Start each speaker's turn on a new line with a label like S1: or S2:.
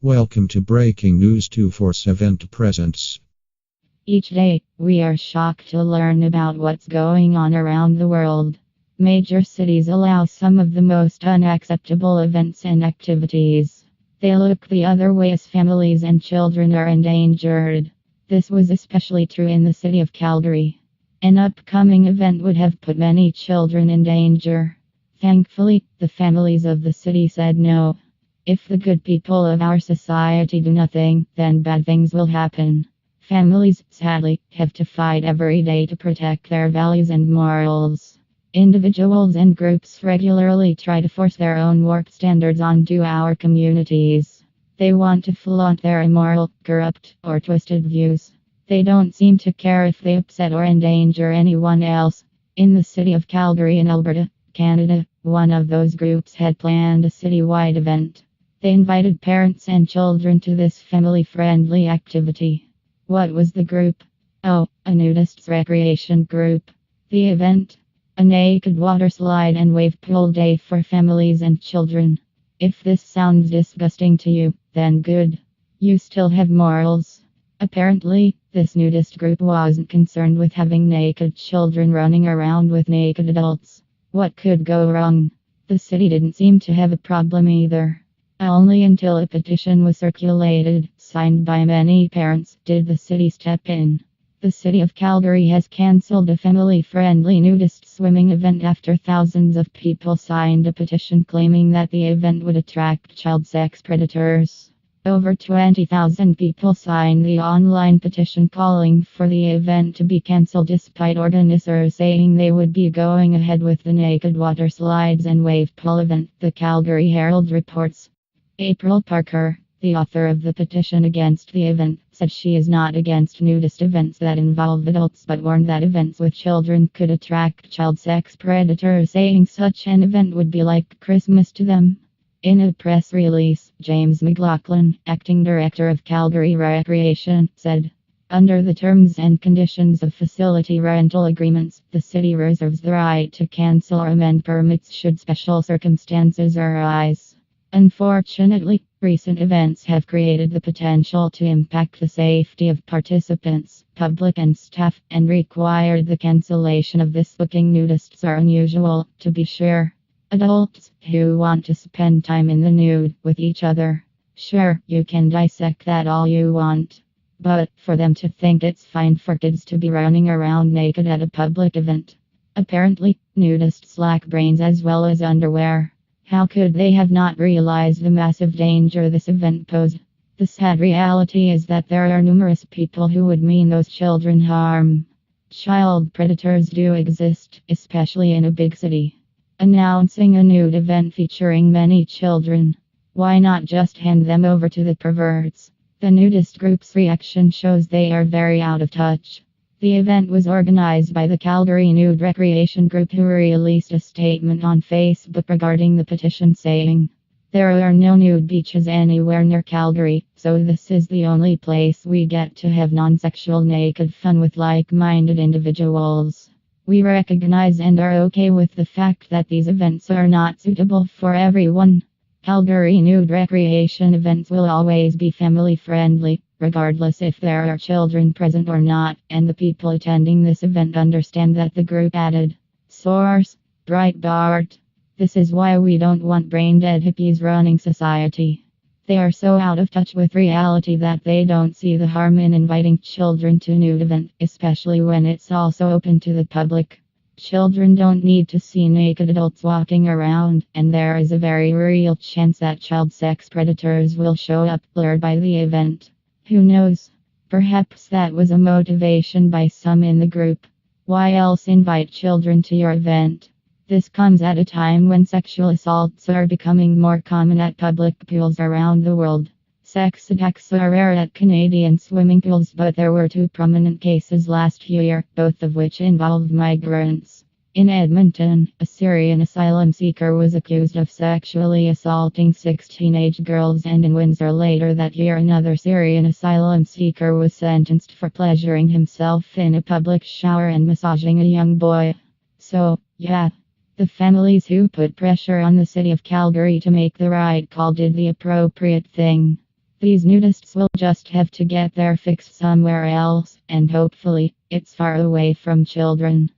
S1: Welcome to Breaking News 247 presents.
S2: Each day, we are shocked to learn about what's going on around the world. Major cities allow some of the most unacceptable events and activities. They look the other way as families and children are endangered. This was especially true in the city of Calgary. An upcoming event would have put many children in danger. Thankfully, the families of the city said no. If the good people of our society do nothing, then bad things will happen. Families, sadly, have to fight every day to protect their values and morals. Individuals and groups regularly try to force their own warped standards onto our communities. They want to flaunt their immoral, corrupt, or twisted views. They don't seem to care if they upset or endanger anyone else. In the city of Calgary in Alberta, Canada, one of those groups had planned a citywide event. They invited parents and children to this family-friendly activity. What was the group? Oh, a nudists recreation group. The event? A naked water slide and wave pool day for families and children. If this sounds disgusting to you, then good. You still have morals. Apparently, this nudist group wasn't concerned with having naked children running around with naked adults. What could go wrong? The city didn't seem to have a problem either. Only until a petition was circulated, signed by many parents, did the city step in. The city of Calgary has cancelled a family-friendly nudist swimming event after thousands of people signed a petition claiming that the event would attract child sex predators. Over 20,000 people signed the online petition calling for the event to be cancelled despite organizers saying they would be going ahead with the naked water slides and wave pool event, the Calgary Herald reports. April Parker, the author of the petition against the event, said she is not against nudist events that involve adults but warned that events with children could attract child sex predators, saying such an event would be like Christmas to them. In a press release, James McLaughlin, acting director of Calgary Recreation, said, "Under the terms and conditions of facility rental agreements, the city reserves the right to cancel or amend permits should special circumstances arise. Unfortunately, recent events have created the potential to impact the safety of participants, public and staff, and required the cancellation of this booking. Nudists are unusual, to be sure. Adults who want to spend time in the nude with each other. Sure, you can dissect that all you want. But for them to think it's fine for kids to be running around naked at a public event. Apparently, nudists lack brains as well as underwear. How could they have not realized the massive danger this event posed? The sad reality is that there are numerous people who would mean those children harm. Child predators do exist, especially in a big city. Announcing a nude event featuring many children. Why not just hand them over to the perverts? The nudist group's reaction shows they are very out of touch. The event was organized by the Calgary Nude Recreation Group, who released a statement on Facebook regarding the petition saying, "There are no nude beaches anywhere near Calgary, so this is the only place we get to have non-sexual naked fun with like-minded individuals. We recognize and are okay with the fact that these events are not suitable for everyone. Calgary Nude Recreation events will always be family-friendly, regardless if there are children present or not, and the people attending this event understand that," the group added. Source: Breitbart. "This is why we don't want brain-dead hippies running society. They are so out of touch with reality that they don't see the harm in inviting children to a nude event, especially when it's also open to the public. Children don't need to see naked adults walking around, and there is a very real chance that child sex predators will show up, lured by the event. Who knows? Perhaps that was a motivation by some in the group. Why else invite children to your event? This comes at a time when sexual assaults are becoming more common at public pools around the world. Sex attacks are rare at Canadian swimming pools, but there were 2 prominent cases last year, both of which involved migrants. In Edmonton, a Syrian asylum seeker was accused of sexually assaulting 6 teenage girls, and in Windsor later that year another Syrian asylum seeker was sentenced for pleasuring himself in a public shower and massaging a young boy. So, yeah. The families who put pressure on the city of Calgary to make the right call did the appropriate thing. These nudists will just have to get their fix somewhere else, and hopefully, it's far away from children.